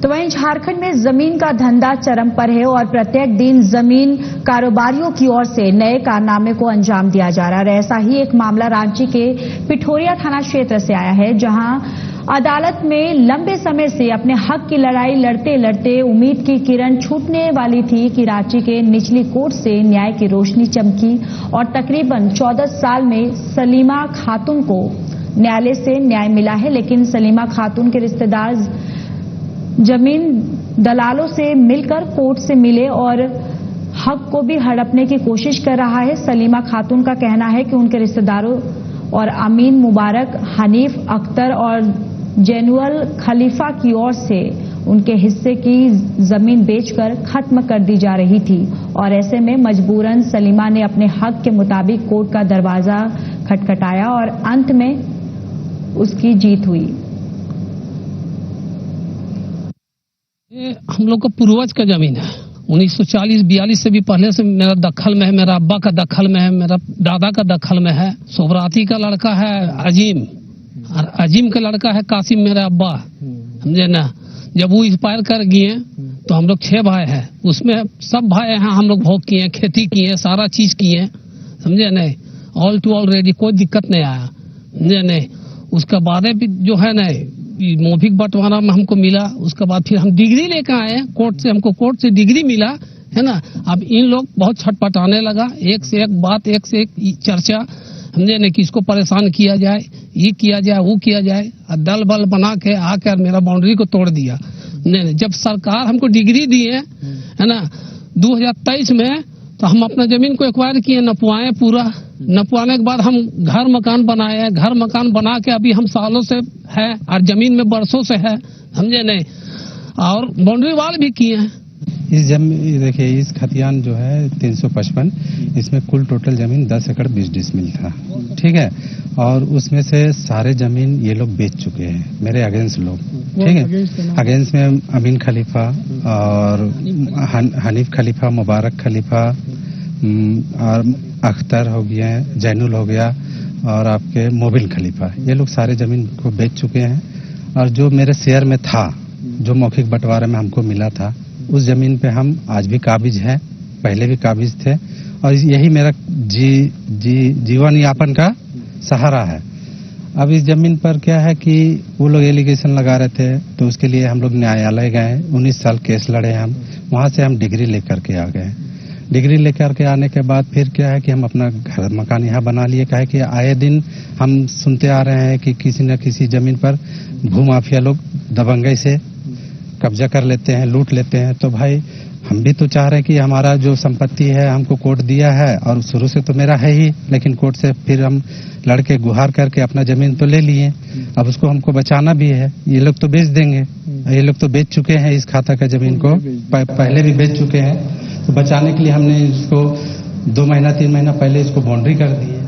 तो वहीं झारखंड में जमीन का धंधा चरम पर है और प्रत्येक दिन जमीन कारोबारियों की ओर से नए कारनामे को अंजाम दिया जा रहा है। ऐसा ही एक मामला रांची के पिठोरिया थाना क्षेत्र से आया है, जहां अदालत में लंबे समय से अपने हक की लड़ाई लड़ते लड़ते उम्मीद की किरण छूटने वाली थी कि रांची के निचली कोर्ट से न्याय की रोशनी चमकी और तकरीबन 14 साल में सलीमा खातून को न्यायालय से न्याय मिला है। लेकिन सलीमा खातून के रिश्तेदार जमीन दलालों से मिलकर कोर्ट से मिले और हक को भी हड़पने की कोशिश कर रहा है। सलीमा खातून का कहना है कि उनके रिश्तेदारों और अमीन मुबारक, हनीफ अख्तर और जैनुअल खलीफा की ओर से उनके हिस्से की जमीन बेचकर खत्म कर दी जा रही थी और ऐसे में मजबूरन सलीमा ने अपने हक के मुताबिक कोर्ट का दरवाजा खटखटाया और अंत में उसकी जीत हुई। ये हम लोग का पूर्वज का जमीन है। 1940-42 से भी पहले से मेरा दखल में है, मेरा अब्बा का दखल में है, मेरा दादा का दखल में है। सोबराती का लड़का है अजीम और अजीम का लड़का है कासिम, मेरा अब्बा, समझे ना। जब वो एक्सपायर कर गए तो हम लोग 6 भाई हैं, उसमें सब भाई हैं, हम लोग भोग किए, खेती किए, सारा चीज किए, समझे नहीं। ऑल टू ऑल रेडी, कोई दिक्कत नहीं आया, समझे नहीं। उसका बाद भी जो है ना मौखिक बंटवारा में हमको मिला। उसके बाद फिर हम डिग्री लेकर आए कोर्ट से, हमको कोर्ट से डिग्री मिला है ना। अब इन लोग बहुत छटपटाने लगा, एक से एक बात, एक से एक चर्चा, समझे नहीं, कि इसको परेशान किया जाए, ये किया जाए, वो किया जाए। दल बल बना के आकर मेरा बाउंड्री को तोड़ दिया। नहीं, जब सरकार हमको डिग्री दी है ना 2023 में, तो हम अपना जमीन को एक्वायर किए, नपवाए, पूरा नपवाने के बाद हम घर मकान बनाए। घर मकान बना के अभी हम सालों से है और जमीन में बरसों से है, समझे नहीं, और बाउंड्री वाल भी किए हैं। इस जमीन देखिए, इस खतियान जो है 355, इसमें कुल टोटल जमीन 10 एकड़ 20 डिसमिल था, ठीक है। और उसमें से सारे जमीन ये लोग बेच चुके हैं, मेरे अगेंस्ट लोग, ठीक है। अगेंस्ट में अमीन खलीफा और हनीफ खलीफा, मुबारक खलीफा और अख्तर हो गया, जैनुल हो गया और आपके मोबिल खलीफा, ये लोग सारे जमीन को बेच चुके हैं। और जो मेरे शेयर में था, जो मौखिक बंटवारे में हमको मिला था, उस जमीन पे हम आज भी काबिज हैं, पहले भी काबिज थे और यही मेरा जीवन यापन का सहारा है। अब इस जमीन पर क्या है कि वो लोग एलिगेशन लगा रहे थे, तो उसके लिए हम लोग न्यायालय गए, 19 साल केस लड़े हम, वहां से हम डिग्री लेकर के आ गए। डिग्री लेकर के आने के बाद फिर क्या है कि हम अपना घर मकान यहाँ बना लिए। क्या है कि आए दिन हम सुनते आ रहे हैं कि किसी न किसी जमीन पर भूमाफिया लोग दबंगई से कब्जा कर लेते हैं, लूट लेते हैं। तो भाई हम भी तो चाह रहे हैं कि हमारा जो संपत्ति है हमको कोर्ट दिया है और शुरू से तो मेरा है ही, लेकिन कोर्ट से फिर हम लड़के गुहार करके अपना जमीन तो ले लिए, अब उसको हमको बचाना भी है। ये लोग तो बेच देंगे, ये लोग तो बेच चुके हैं इस खाता का जमीन को, पहले भी बेच चुके हैं। तो बचाने के लिए हमने इसको 2 महीना 3 महीना पहले इसको बाउंड्री कर दी है।